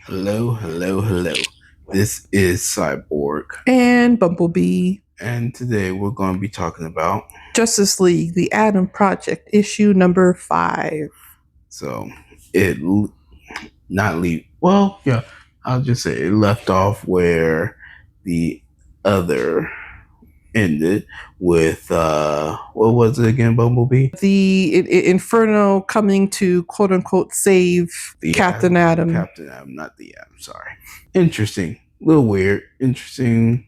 Hello, hello, hello. This is Cyborg, And Bumblebee. and today we're going to be talking about. Justice League, The Atom Project, issue number 5. So it not leave. Well, yeah, I'll just say it left off where the other ended with what was it again, Bumblebee? The Inferno coming to quote unquote save The Captain Atom. Captain Atom, not the Atom. Sorry. Interesting. A little weird. Interesting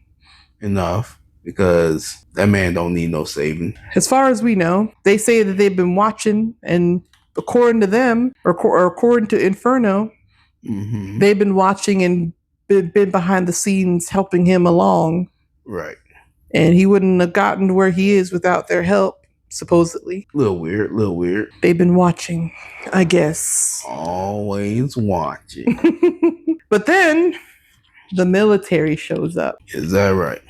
enough. Because that man don't need no saving. As far as we know, they say that they've been watching, and according to them, or according to Inferno, they've been watching and been behind the scenes helping him along. Right. And he wouldn't have gotten to where he is without their help, supposedly. Little weird. They've been watching, I guess. Always watching. But then the military shows up. Is that right?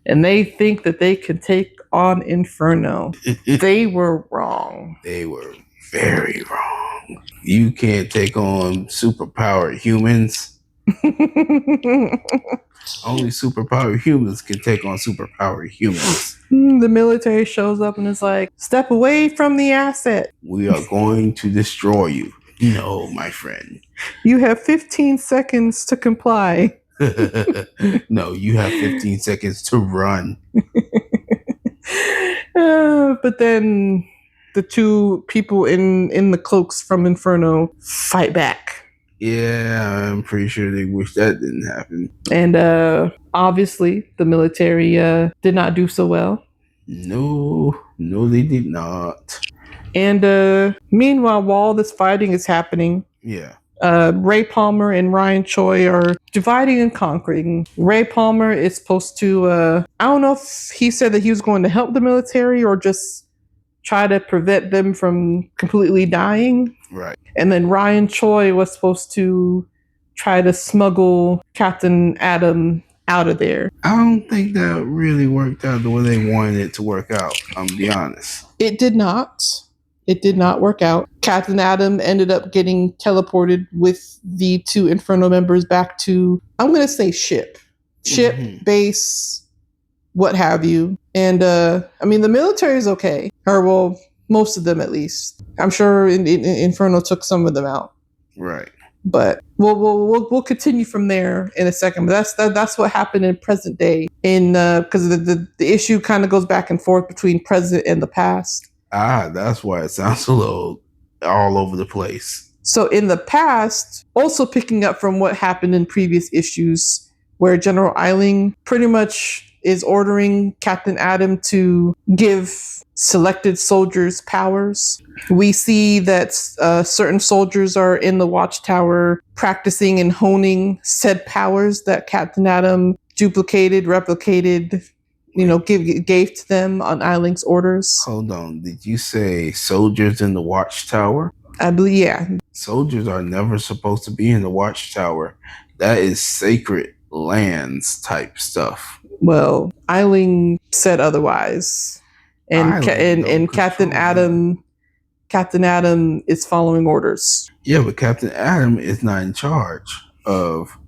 And they think that they can take on Inferno. They were wrong. They were very wrong. You can't take on superpowered humans. Only superpowered humans can take on superpowered humans. The military shows up and is like, step away from the asset. We are going to destroy you. No, my friend. You have 15 seconds to comply. No, you have 15 seconds to run. But then the two people in the cloaks from Inferno fight back. Yeah, I'm pretty sure they wish that didn't happen. And obviously, the military did not do so well. No, they did not. And meanwhile, while this fighting is happening, Ray Palmer and Ryan Choi are dividing and conquering. Ray Palmer is supposed to, I don't know if he said that he was going to help the military or just try to prevent them from completely dying. Right. And then Ryan Choi was supposed to try to smuggle Captain Atom out of there. I don't think that really worked out the way they wanted it to work out. I'm gonna be honest. It did not. It did not work out. Captain Atom ended up getting teleported with the two Inferno members back to, I'm going to say ship, base, what have you. And I mean, the military is okay. Or well, most of them at least. I'm sure Inferno took some of them out. Right. But we'll continue from there in a second. But that's what happened in present day. In because the issue kind of goes back and forth between present and the past. That's why it sounds a little all over the place. So in the past, also picking up from what happened in previous issues, where General Eiling pretty much is ordering Captain Atom to give selected soldiers powers. We see that certain soldiers are in the watchtower practicing and honing said powers that Captain Atom duplicated, replicated, gave to them on Eiling's orders. Hold on. Did you say soldiers in the watchtower? I believe, yeah. Soldiers are never supposed to be in the watchtower. That is sacred lands type stuff. Well, Eiling said otherwise. And Captain Atom is following orders. Yeah, but Captain Atom is not in charge of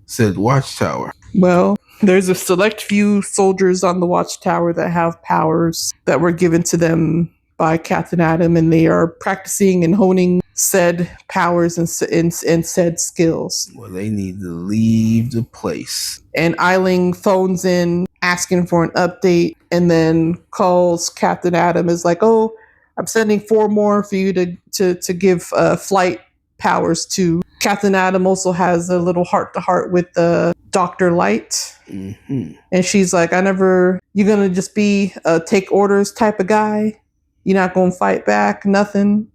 said watchtower. Well, there's a select few soldiers on the watchtower that have powers that were given to them by Captain Atom, and they are practicing and honing said powers and said skills. Well, they need to leave the place. And Eiling phones in asking for an update and then calls Captain Atom, is like, oh, I'm sending 4 more for you to give flight powers to. Captain Atom also has a little heart-to-heart with Dr. Light. And she's like, you're going to just be a take orders type of guy? You're not going to fight back, nothing?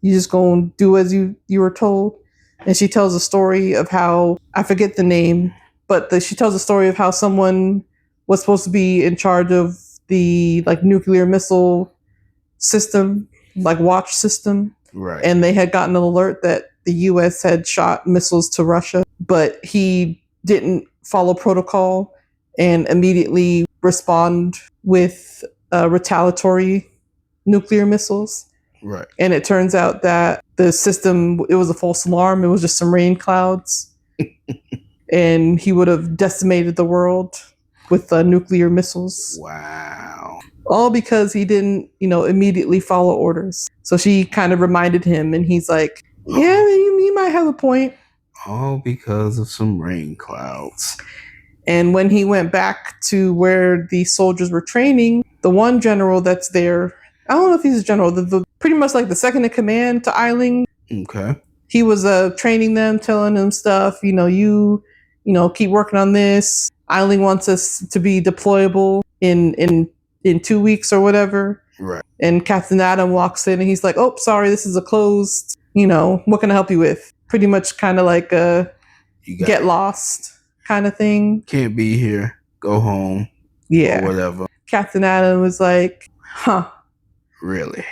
You just going to do as you were told? And she tells a story of how, I forget the name, but she tells a story of how someone was supposed to be in charge of the nuclear missile system, watch system. Right. And they had gotten an alert that the U.S. had shot missiles to Russia, but he didn't follow protocol and immediately respond with retaliatory nuclear missiles. Right. And it turns out that the system, it was a false alarm. It was just some rain clouds. And he would have decimated the world with nuclear missiles. Wow. All because he didn't, immediately follow orders. So she kind of reminded him, and he's like, yeah, you might have a point. All because of some rain clouds. And when he went back to where the soldiers were training, the one general that's there, I don't know if he's a general, pretty much like the second in command to Eiling. Okay. He was training them, telling them stuff. Keep working on this. Eiling wants us to be deployable in 2 weeks or whatever. Right. And Captain Adam walks in and he's like, "Oh, sorry, this is a closed. What can I help you with?" Pretty much, kind of like get lost kind of thing. Can't be here. Go home. Yeah. Or whatever. Captain Adam was like, "Huh." Really?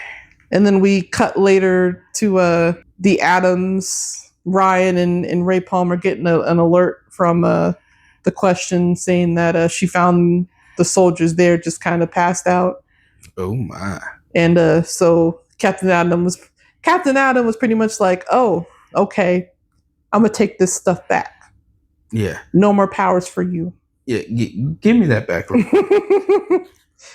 And then we cut later to the Adams, Ryan, and Ray Palmer getting an alert from the Question saying that she found the soldiers there just kind of passed out. Oh my. And so Captain Adam was pretty much like, "Oh, okay, I'm gonna take this stuff back. Yeah. No more powers for you." Yeah, give me that back.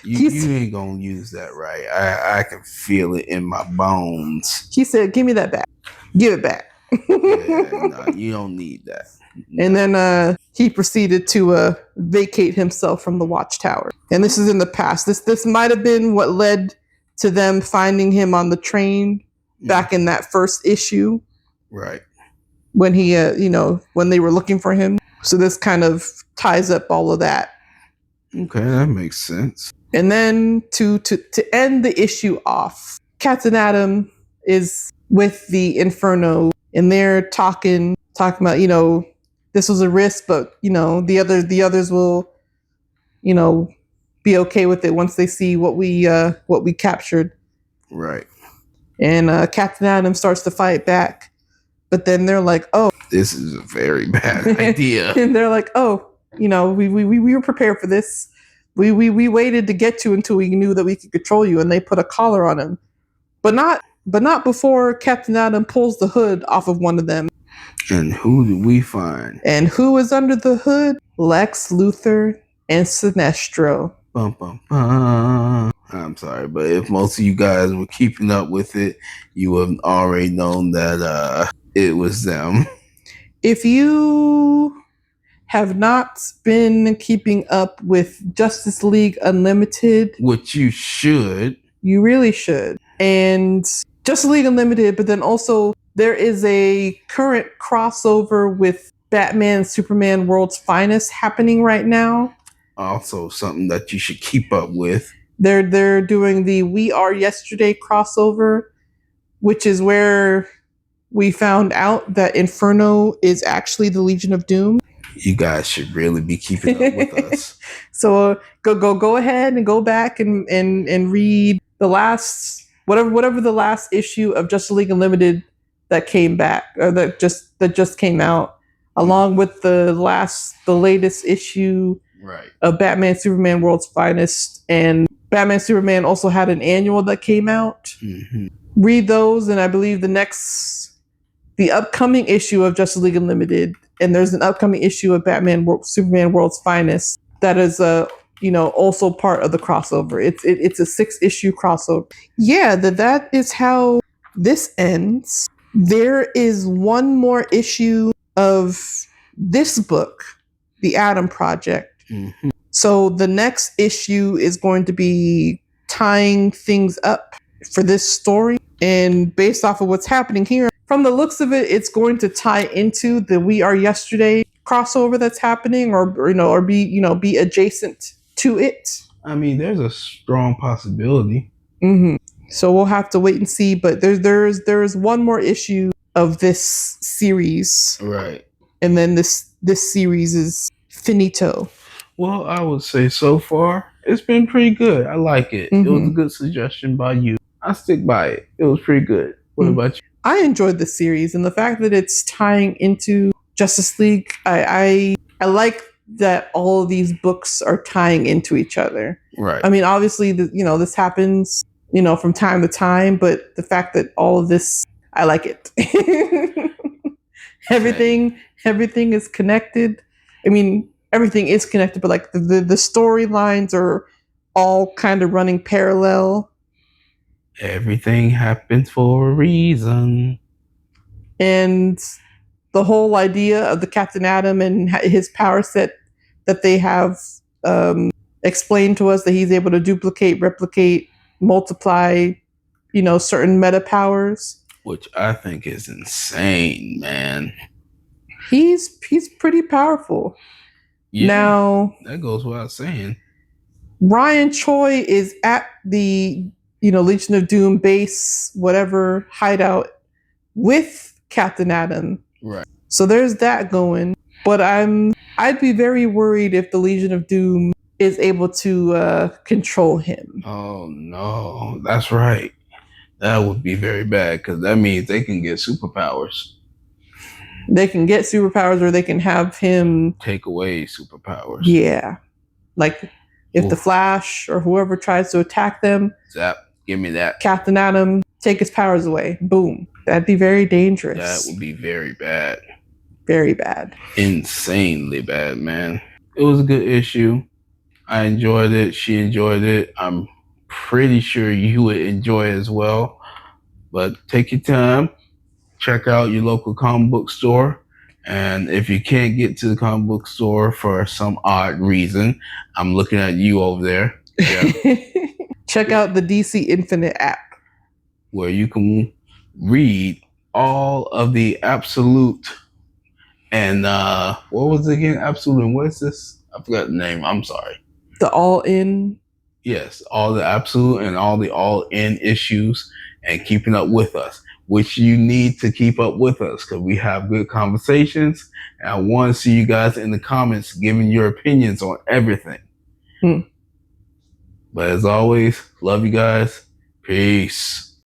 You ain't gonna use that, right? I can feel it in my bones. He said, "Give me that back. Give it back." Yeah, no, you don't need that. No. And then he proceeded to vacate himself from the watchtower. And this is in the past. This might have been what led to them finding him on the train back in that first issue. Right. When he, when they were looking for him. So this kind of ties up all of that. Okay, that makes sense. And then to end the issue off, Captain Adam is with the Inferno, and they're talking about, this was a risk, but the others will, be okay with it once they see what we captured. Right. And Captain Adam starts to fight back, but then they're like, "Oh, this is a very bad idea." And they're like, "Oh, we were prepared for this. We waited to get you until we knew that we could control you," and they put a collar on him, but not before Captain Adam pulls the hood off of one of them. And who do we find? And who is under the hood? Lex Luthor and Sinestro. Bum, bum, bum. I'm sorry, but if most of you guys were keeping up with it, you would have already known that it was them. If you have not been keeping up with Justice League Unlimited, which you should, you really should, and Justice League Unlimited, but then also there is a current crossover with Batman and Superman World's Finest happening right now. Also something that you should keep up with. They're doing the We Are Yesterday crossover, which is where we found out that Inferno is actually the Legion of Doom. You guys should really be keeping up with us. So go ahead and go back and read the last whatever the last issue of Justice League Unlimited that came back, or that just came out, along with the latest issue, right, of Batman Superman World's Finest. And Batman Superman also had an annual that came out. Mm-hmm. Read those, and I believe the upcoming issue of Justice League Unlimited, and there's an upcoming issue of Superman World's Finest that is also part of the crossover. It's a 6-issue crossover. Yeah, that is how this ends. There is one more issue of this book, The Atom Project. Mm-hmm. So the next issue is going to be tying things up for this story. And based off of what's happening here, from the looks of it, it's going to tie into the We Are Yesterday crossover that's happening, or be adjacent to it. I mean, there's a strong possibility. Mm-hmm. So we'll have to wait and see. But there's one more issue of this series, right? And then this series is finito. Well, I would say so far it's been pretty good. I like it. Mm-hmm. It was a good suggestion by you. I stick by it. It was pretty good. What about you? I enjoyed the series, and the fact that it's tying into Justice League, I like that all of these books are tying into each other. Right. I mean, obviously, this happens, from time to time, but the fact that all of this, I like it. Everything is connected. I mean, everything is connected, but like the storylines are all kind of running parallel. Everything happens for a reason. And the whole idea of the Captain Atom and his power set that they have explained to us, that he's able to duplicate, replicate, multiply, certain meta powers. Which I think is insane, man. He's pretty powerful. Yeah, now that goes without saying. Ryan Choi is at the Legion of Doom base, whatever hideout, with Captain Atom. Right. So there's that going. But I'd be very worried if the Legion of Doom is able to control him. Oh no, that's right. That would be very bad, because that means they can get superpowers. They can get superpowers, or they can have him take away superpowers. Yeah. Like if the Flash or whoever tries to attack them, Zap, give me that. Captain Atom, take his powers away. Boom. That'd be very dangerous. That would be very bad. Very bad. Insanely bad, man. It was a good issue. I enjoyed it. She enjoyed it. I'm pretty sure you would enjoy it as well. But take your time. Check out your local comic book store. And if you can't get to the comic book store for some odd reason, I'm looking at you over there. Yeah. Check out the DC Infinite app, where you can read all of the Absolute and what was it again? Absolute and what's this? I forgot the name. I'm sorry. The All In. Yes, all the Absolute and all the All In issues, and keeping up with us, which you need to keep up with us, because we have good conversations, and I want to see you guys in the comments giving your opinions on everything. But as always, love you guys. Peace.